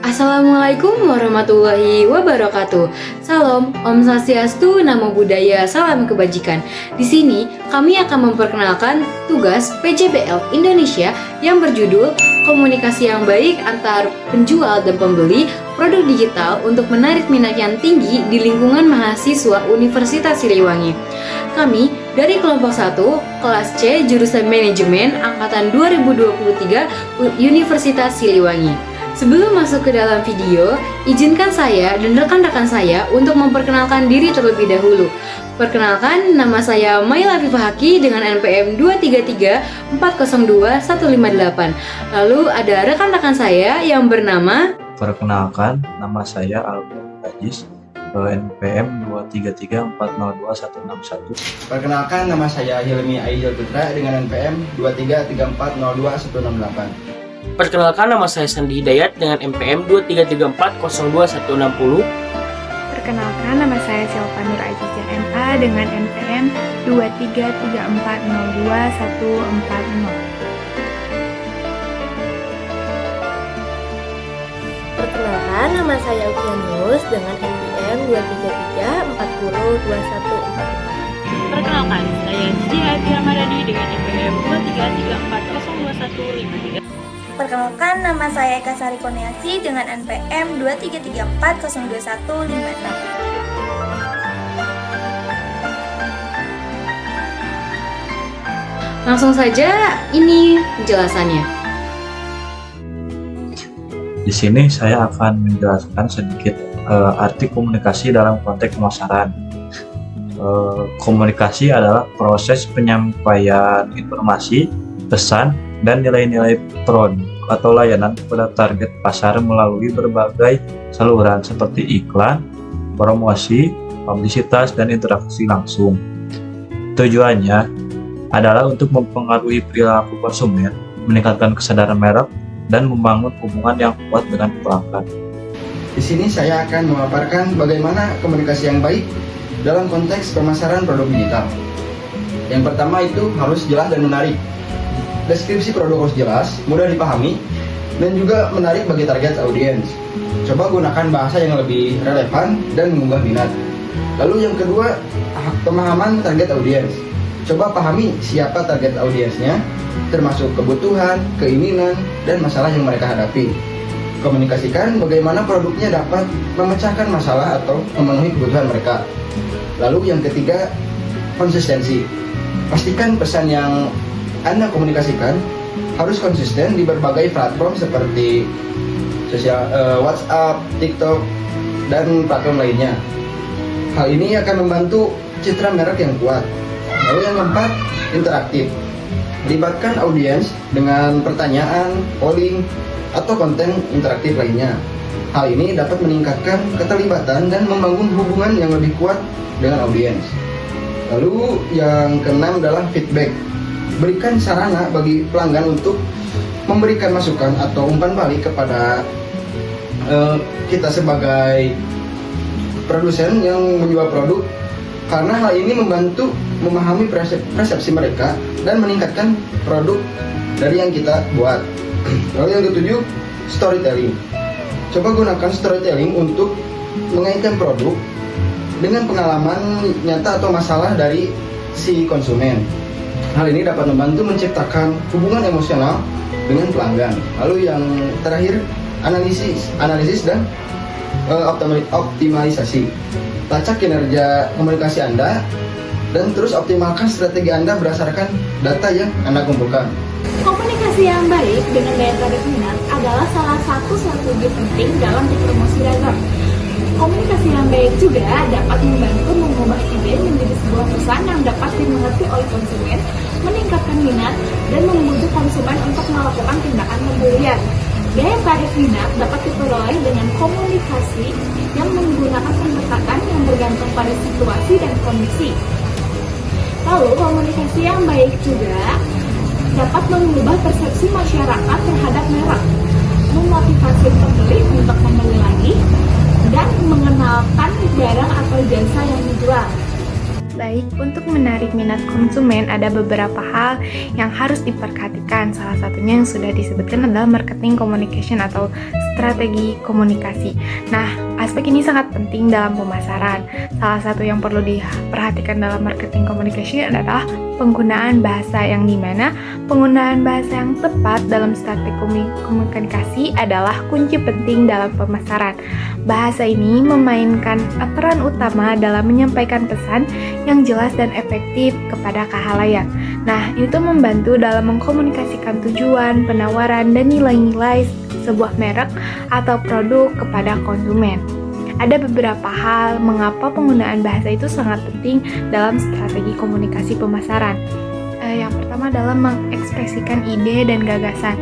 Assalamualaikum warahmatullahi wabarakatuh. Salam, Om Swastiastu, Namo Buddhaya, salam kebajikan. Di sini kami akan memperkenalkan tugas PJBL Indonesia yang berjudul Komunikasi yang Baik antar Penjual dan Pembeli Produk Digital untuk Menarik Minat yang Tinggi di Lingkungan Mahasiswa Universitas Siliwangi. Kami dari kelompok 1, kelas C, jurusan Manajemen, angkatan 2023, Universitas Siliwangi. Sebelum masuk ke dalam video, izinkan saya dan rekan-rekan saya untuk memperkenalkan diri terlebih dahulu. Perkenalkan, nama saya Maila Fifahaki dengan NPM 233402158. Lalu ada rekan-rekan saya yang bernama... Perkenalkan, nama saya Albert Ajis, NPM 233402161. Perkenalkan, nama saya Hilmi Aijal Putra dengan NPM 233402168. Perkenalkan, nama saya Sandi Hidayat dengan NPM 233402160. Perkenalkan, nama saya Silva Nur Ajijah MA dengan NPM 233402140. Perkenalkan, nama saya Ukianus dengan NPM 233402144. Perkenalkan, saya Cici Hadi Ramadhani dengan NPM 233402153. Perkenalkan, nama saya Eka Sari Kurniasi dengan NPM 233402158. Langsung saja, ini penjelasannya. Di sini saya akan menjelaskan sedikit arti komunikasi dalam konteks pemasaran. Komunikasi adalah proses penyampaian informasi, pesan, dan nilai-nilai produk atau layanan kepada target pasar melalui berbagai saluran seperti iklan, promosi, publisitas, dan interaksi langsung. Tujuannya adalah untuk mempengaruhi perilaku konsumen, meningkatkan kesadaran merek, dan membangun hubungan yang kuat dengan pelanggan. Di sini saya akan memaparkan bagaimana komunikasi yang baik dalam konteks pemasaran produk digital. Yang pertama itu harus jelas dan menarik. Deskripsi produk harus jelas, mudah dipahami, dan juga menarik bagi target audiens. Coba gunakan bahasa yang lebih relevan dan menggugah minat. Lalu yang kedua, pemahaman target audiens. Coba pahami siapa target audiensnya, termasuk kebutuhan, keinginan, dan masalah yang mereka hadapi. Komunikasikan bagaimana produknya dapat memecahkan masalah atau memenuhi kebutuhan mereka. Lalu yang ketiga, konsistensi. Pastikan pesan yang Anda komunikasikan harus konsisten di berbagai platform seperti WhatsApp, TikTok, dan platform lainnya. Hal ini akan membantu citra merek yang kuat. Lalu yang keempat, interaktif. Libatkan audiens dengan pertanyaan, polling, atau konten interaktif lainnya. Hal ini dapat meningkatkan keterlibatan dan membangun hubungan yang lebih kuat dengan audiens. Lalu yang keenam adalah feedback. Berikan sarana bagi pelanggan untuk memberikan masukan atau umpan balik kepada kita sebagai produsen yang menjual produk, karena hal ini membantu memahami persepsi mereka dan meningkatkan produk dari yang kita buat. Lalu yang ketujuh, storytelling. Coba gunakan storytelling untuk mengaitkan produk dengan pengalaman nyata atau masalah dari si konsumen. Hal ini dapat membantu menciptakan hubungan emosional dengan pelanggan. Lalu yang terakhir, analisis dan optimalisasi. Lacak kinerja komunikasi Anda dan terus optimalkan strategi Anda berdasarkan data yang Anda kumpulkan. Komunikasi yang baik dengan daya tarik minat adalah salah satu strategi penting dalam dipromosi dagang. Komunikasi yang baik juga dapat membantu mengubah ide menjadi sebuah pesan yang dapat dimengerti oleh konsumen, meningkatkan minat, dan membujuk konsumen untuk melakukan tindakan pembelian. Daya tarik minat dapat diperoleh dengan komunikasi yang menggunakan pendekatan yang bergantung pada situasi dan kondisi. Lalu, komunikasi yang baik juga dapat mengubah persepsi masyarakat terhadap merek, memotivasi pembeli untuk membeli lagi, dan mengenalkan barang atau jasa yang dijual. Baik, untuk menarik minat konsumen ada beberapa hal yang harus diperhatikan. Salah satunya yang sudah disebutkan adalah marketing communication atau strategi komunikasi. Nah, aspek ini sangat penting dalam pemasaran. Salah satu yang perlu diperhatikan dalam marketing komunikasi adalah penggunaan bahasa, yang dimana penggunaan bahasa yang tepat dalam strategi komunikasi adalah kunci penting dalam pemasaran. Bahasa ini memainkan peran utama dalam menyampaikan pesan yang jelas dan efektif kepada khalayak. Nah, itu membantu dalam mengkomunikasikan tujuan, penawaran, dan nilai-nilai sebuah merek atau produk kepada konsumen. Ada beberapa hal mengapa penggunaan bahasa itu sangat penting dalam strategi komunikasi pemasaran. Yang pertama adalah mengekspresikan ide dan gagasan.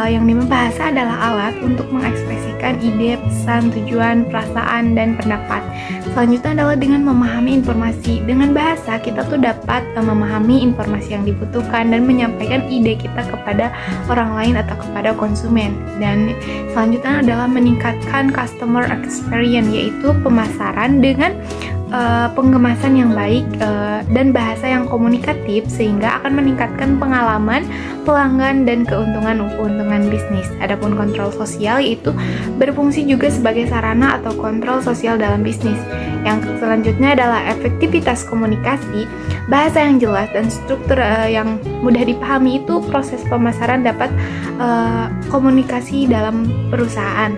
Yang dimana bahasa adalah alat untuk mengekspresikan ide, pesan, tujuan, perasaan, dan pendapat. Selanjutnya adalah dengan memahami informasi. Dengan bahasa kita tuh dapat memahami informasi yang dibutuhkan dan menyampaikan ide kita kepada orang lain atau kepada konsumen. Dan selanjutnya adalah meningkatkan customer experience, yaitu pemasaran dengan penggemasan yang baik dan bahasa yang komunikatif, sehingga akan meningkatkan pengalaman pelanggan dan keuntungan bisnis. Adapun kontrol sosial yaitu berfungsi juga sebagai sarana atau kontrol sosial dalam bisnis. Yang selanjutnya adalah efektivitas komunikasi. Bahasa yang jelas dan struktur yang mudah dipahami itu proses pemasaran dapat komunikasi dalam perusahaan.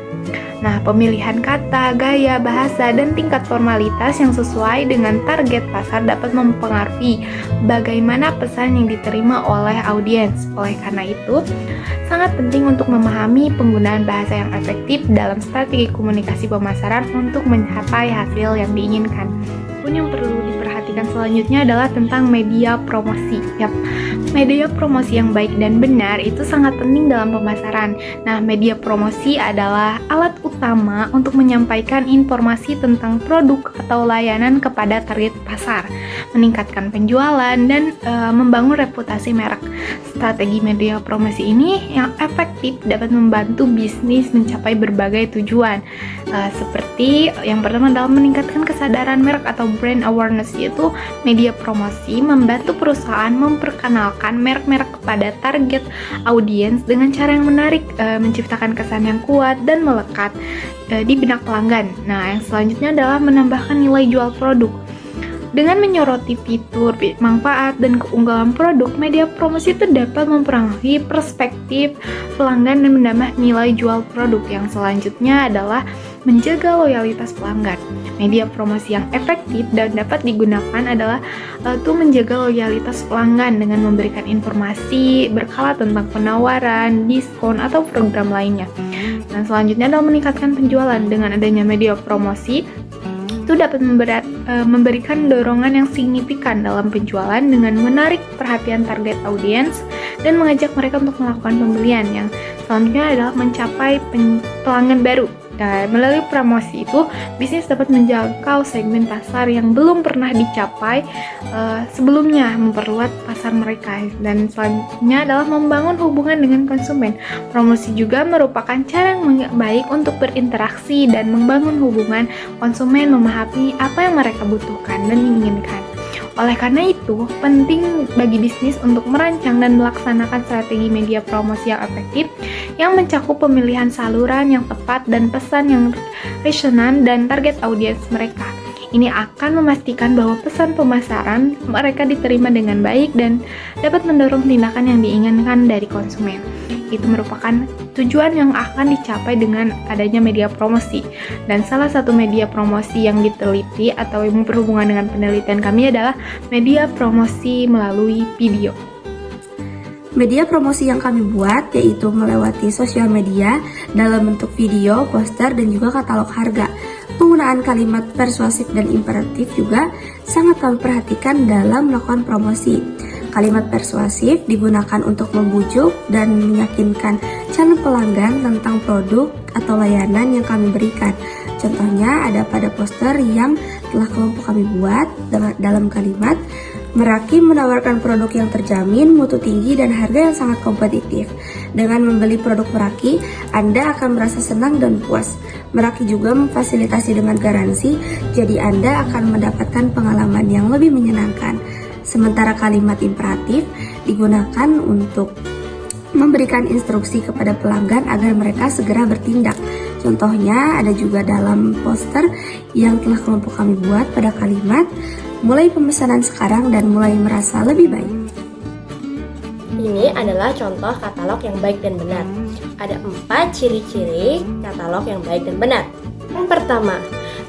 Nah, pemilihan kata, gaya, bahasa, dan tingkat formalitas yang sesuai dengan target pasar dapat mempengaruhi bagaimana pesan yang diterima oleh audiens. Oleh karena itu, sangat penting untuk memahami penggunaan bahasa yang efektif dalam strategi komunikasi pemasaran untuk mencapai hasil yang diinginkan. Pun yang perlu diperhatikan selanjutnya adalah tentang media promosi. Media promosi yang baik dan benar itu sangat penting dalam pemasaran. Nah, media promosi adalah alat utama untuk menyampaikan informasi tentang produk atau layanan kepada target pasar, meningkatkan penjualan, dan membangun reputasi merek. Strategi media promosi ini yang efektif dapat membantu bisnis mencapai berbagai tujuan, seperti yang pertama adalah meningkatkan kesadaran merek atau brand awareness, yaitu media promosi membantu perusahaan memperkenalkan merek-merek kepada target audiens dengan cara yang menarik, menciptakan kesan yang kuat dan melekat di benak pelanggan. Nah, yang selanjutnya adalah menambahkan nilai jual produk. Dengan menyoroti fitur, manfaat, dan keunggulan produk, media promosi itu dapat mempengaruhi perspektif pelanggan dan menambah nilai jual produk. Yang selanjutnya adalah menjaga loyalitas pelanggan. Media promosi yang efektif dan dapat digunakan adalah menjaga loyalitas pelanggan dengan memberikan informasi berkala tentang penawaran, diskon, atau program lainnya. Dan selanjutnya adalah meningkatkan penjualan. Dengan adanya media promosi itu dapat memberikan dorongan yang signifikan dalam penjualan dengan menarik perhatian target audiens dan mengajak mereka untuk melakukan pembelian. Yang selanjutnya adalah mencapai pelanggan baru. Dan melalui promosi itu, bisnis dapat menjangkau segmen pasar yang belum pernah dicapai sebelumnya, memperluas pasar mereka. Dan selanjutnya adalah membangun hubungan dengan konsumen. Promosi juga merupakan cara yang baik untuk berinteraksi dan membangun hubungan konsumen, memahami apa yang mereka butuhkan dan inginkan. Oleh karena itu, penting bagi bisnis untuk merancang dan melaksanakan strategi media promosi yang efektif yang mencakup pemilihan saluran yang tepat dan pesan yang resonan dan target audiens mereka. Ini akan memastikan bahwa pesan pemasaran mereka diterima dengan baik dan dapat mendorong tindakan yang diinginkan dari konsumen. Itu merupakan tujuan yang akan dicapai dengan adanya media promosi. Dan salah satu media promosi yang diteliti atau yang berhubungan dengan penelitian kami adalah media promosi melalui video. Media promosi yang kami buat yaitu melewati sosial media dalam bentuk video, poster, dan juga katalog harga. Penggunaan kalimat persuasif dan imperatif juga sangat kami perhatikan dalam melakukan promosi. Kalimat persuasif digunakan untuk membujuk dan meyakinkan calon pelanggan tentang produk atau layanan yang kami berikan. Contohnya ada pada poster yang telah kelompok kami buat dalam kalimat, Meraki menawarkan produk yang terjamin, mutu tinggi, dan harga yang sangat kompetitif. Dengan membeli produk Meraki, Anda akan merasa senang dan puas. Meraki juga memfasilitasi dengan garansi, jadi Anda akan mendapatkan pengalaman yang lebih menyenangkan. Sementara kalimat imperatif digunakan untuk memberikan instruksi kepada pelanggan agar mereka segera bertindak. Contohnya ada juga dalam poster yang telah kelompok kami buat pada kalimat mulai pemesanan sekarang dan mulai merasa lebih baik. Ini adalah contoh katalog yang baik dan benar. Ada 4 ciri-ciri katalog yang baik dan benar. Yang pertama,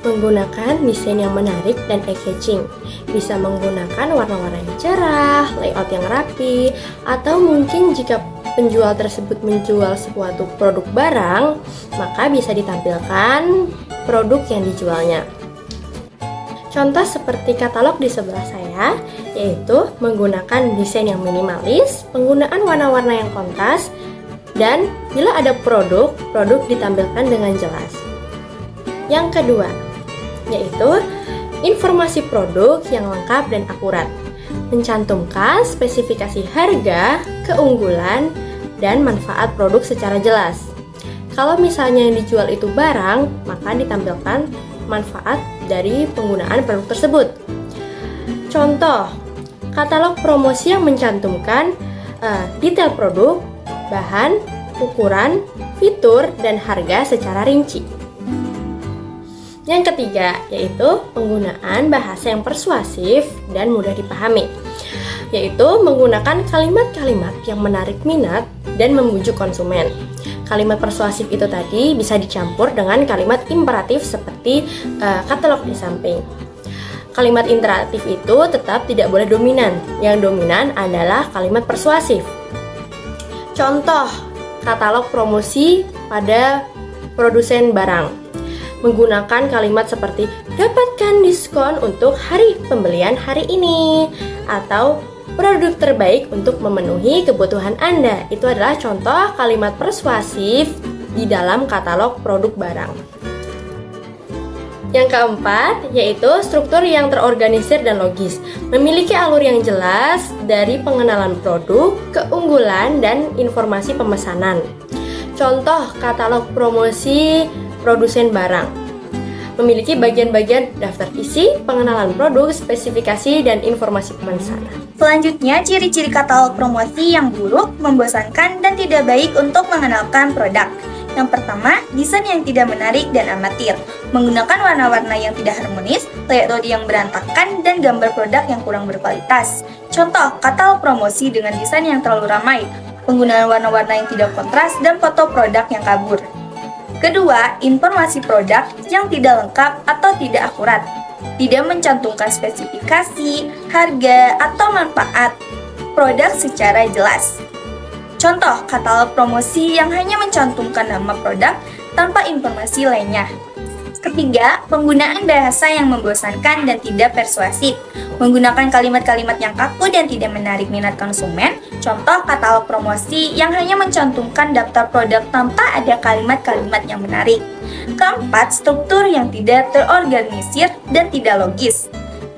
menggunakan desain yang menarik dan eye-catching. Bisa menggunakan warna-warna yang cerah, layout yang rapi, atau mungkin jika penjual tersebut menjual suatu produk barang, maka bisa ditampilkan produk yang dijualnya. Contoh seperti katalog di sebelah saya, yaitu menggunakan desain yang minimalis, penggunaan warna-warna yang kontras, dan bila ada produk ditampilkan dengan jelas. Yang kedua, yaitu informasi produk yang lengkap dan akurat, mencantumkan spesifikasi harga, keunggulan, dan manfaat produk secara jelas. Kalau misalnya yang dijual itu barang, maka ditampilkan manfaat dari penggunaan produk tersebut. Contoh, katalog promosi yang mencantumkan detail produk, bahan, ukuran, fitur, dan harga secara rinci. Yang ketiga, yaitu penggunaan bahasa yang persuasif dan mudah dipahami, yaitu menggunakan kalimat-kalimat yang menarik minat dan membujuk konsumen. Kalimat persuasif itu tadi bisa dicampur dengan kalimat imperatif seperti katalog di samping. Kalimat interaktif itu tetap tidak boleh dominan. Yang dominan adalah kalimat persuasif. Contoh, katalog promosi pada produsen barang. Menggunakan kalimat seperti dapatkan diskon untuk hari pembelian hari ini, atau produk terbaik untuk memenuhi kebutuhan Anda. Itu adalah contoh kalimat persuasif di dalam katalog produk barang. Yang keempat, yaitu struktur yang terorganisir dan logis. Memiliki alur yang jelas dari pengenalan produk, keunggulan, dan informasi pemesanan. Contoh katalog promosi produsen barang. Memiliki bagian-bagian daftar isi, pengenalan produk, spesifikasi, dan informasi pemesanan. Selanjutnya, ciri-ciri katalog promosi yang buruk, membosankan, dan tidak baik untuk mengenalkan produk. Yang pertama, desain yang tidak menarik dan amatir, menggunakan warna-warna yang tidak harmonis, layout yang berantakan, dan gambar produk yang kurang berkualitas. Contoh, katalog promosi dengan desain yang terlalu ramai, penggunaan warna-warna yang tidak kontras, dan foto produk yang kabur. Kedua, informasi produk yang tidak lengkap atau tidak akurat, tidak mencantumkan spesifikasi, harga, atau manfaat produk secara jelas. Contoh, katalog promosi yang hanya mencantumkan nama produk tanpa informasi lainnya. Ketiga, penggunaan bahasa yang membosankan dan tidak persuasif, menggunakan kalimat-kalimat yang kaku dan tidak menarik minat konsumen. Contoh, katalog promosi yang hanya mencantumkan daftar produk tanpa ada kalimat-kalimat yang menarik. Keempat, struktur yang tidak terorganisir dan tidak logis,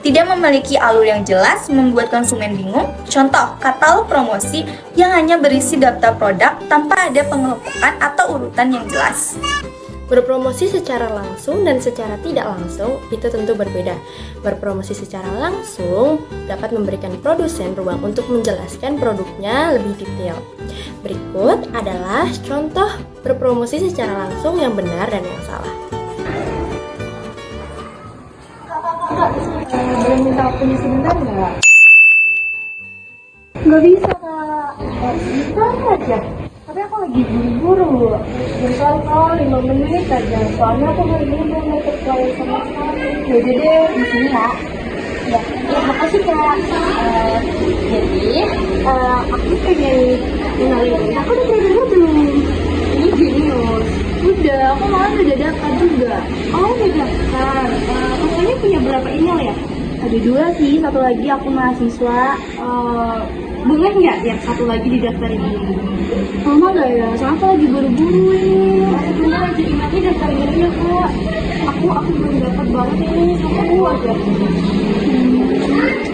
tidak memiliki alur yang jelas, membuat konsumen bingung. Contoh, katalog promosi yang hanya berisi daftar produk tanpa ada pengelompokan atau urutan yang jelas. Berpromosi secara langsung dan secara tidak langsung itu tentu berbeda. Berpromosi secara langsung dapat memberikan produsen ruang untuk menjelaskan produknya lebih detail. Berikut adalah contoh berpromosi secara langsung yang benar dan yang salah. Boleh minta waktunya sebentar nggak? Nggak bisa, Kak. Sebentar aja. Tapi aku lagi buru-buru. Bentar, Kak, 5 menit aja. Soalnya aku hari ini belum dapat klien sama sekali. Yaudah deh, di sini ya. Ya, makasih, Kak. Jadi, aku pengen kenalin. Aku udah pernah dengar belum? Ini Genius. Udah, aku malah udah daftar juga. Oh, udah daftar. Kakaknya punya berapa email ya? Ada 2 sih, satu lagi aku mahasiswa. Boleh nggak yang satu lagi didaftarin dulu? Mama nggak ya? Soalnya aku lagi buru-buru ini. Sebentar aja emailnya daftarin dulu ya, Kak. Aku belum dapat banget ini, sama aku aja.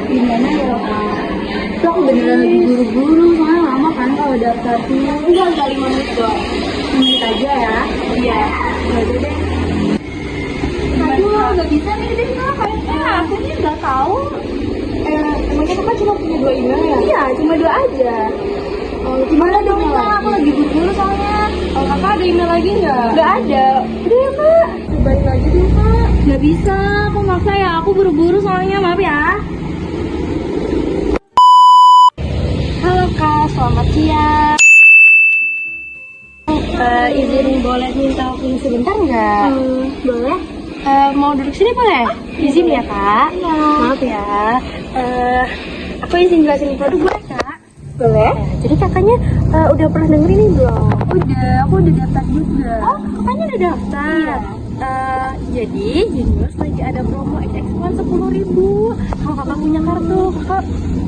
Gimana ya, Kak? Itu aku beneran lagi buru-buru, soalnya lama kan kalau daftar tuh. Enggak 5 menit doang. 5 menit aja ya. Iya, aja deh. Aduh, nggak bisa nih, deh kayaknya aku nih nggak tahu. Emangnya kakak cuma punya 2 email ya? Iya, cuma 2 aja. Gimana dong Kak? Aku lagi buru-buru soalnya. Kalau kakak ada email lagi nggak? Nggak ada. Udah ya Kak. Cobain lagi dulu kak. Nggak bisa, aku maksa ya. Aku buru-buru soalnya, maaf ya. Halo Kak, selamat siang. Izin boleh minta waktu sebentar nggak? Boleh. Mau duduk sini boleh? Izin ya Kak? Iya. Maaf ya. Aku izin jelasin produk boleh Kak? Boleh. Jadi kakaknya udah pernah dengerin ini belum? Udah, aku udah daftar juga. Oh, kakaknya udah daftar? Iya. Jadi Genius lagi ada promo XX1 10.000. Kalau kakak punya kartu, kakak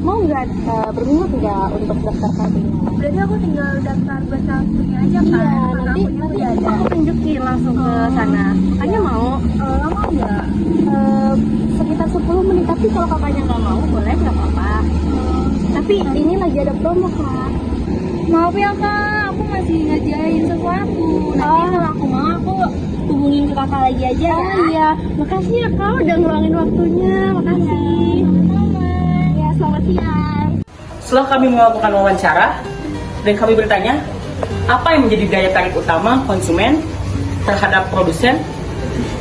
mau nggak berminat nggak untuk daftar kartunya? Berarti aku tinggal daftar buat kartunya aja kan? Iya, nanti ada. Aku tunjukin langsung ke sana. Kakaknya mau? Lama nggak? Sekitar 10 menit, tapi kalau kakaknya nggak mau, boleh nggak apa-apa. Tapi ini lagi ada promo Kak. Maaf ya Kak, aku masih ngerjain sesuatu. Nanti kalau aku mau, aku hubungin ke kakak lagi aja ya. Iya, makasih ya Kak udah ngeluangin waktunya. Makasih. Sama-sama. Ya, selamat siang. Setelah kami melakukan wawancara dan kami bertanya, apa yang menjadi daya tarik utama konsumen terhadap produsen?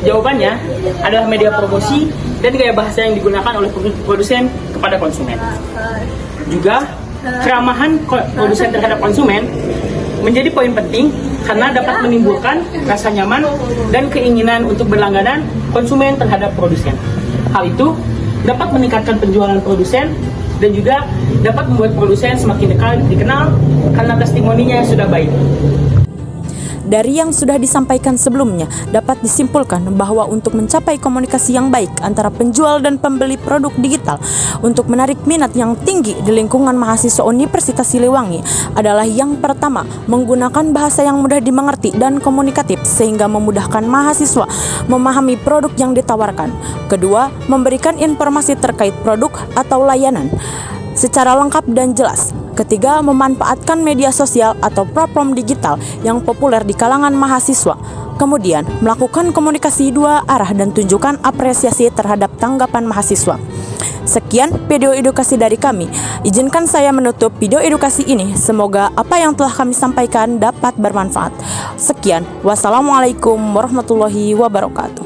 Jawabannya adalah media promosi dan gaya bahasa yang digunakan oleh produsen kepada konsumen. Juga keramahan produsen terhadap konsumen menjadi poin penting karena dapat menimbulkan rasa nyaman dan keinginan untuk berlangganan konsumen terhadap produsen. Hal itu dapat meningkatkan penjualan produsen dan juga dapat membuat produsen semakin dikenal karena testimoninya yang sudah baik. Dari yang sudah disampaikan sebelumnya, dapat disimpulkan bahwa untuk mencapai komunikasi yang baik antara penjual dan pembeli produk digital untuk menarik minat yang tinggi di lingkungan mahasiswa Universitas Siliwangi adalah yang pertama, menggunakan bahasa yang mudah dimengerti dan komunikatif sehingga memudahkan mahasiswa memahami produk yang ditawarkan. Kedua, memberikan informasi terkait produk atau layanan secara lengkap dan jelas. Ketiga, memanfaatkan media sosial atau platform digital yang populer di kalangan mahasiswa. Kemudian, melakukan komunikasi dua arah dan tunjukkan apresiasi terhadap tanggapan mahasiswa. Sekian video edukasi dari kami. Izinkan saya menutup video edukasi ini. Semoga apa yang telah kami sampaikan dapat bermanfaat. Sekian, wassalamualaikum warahmatullahi wabarakatuh.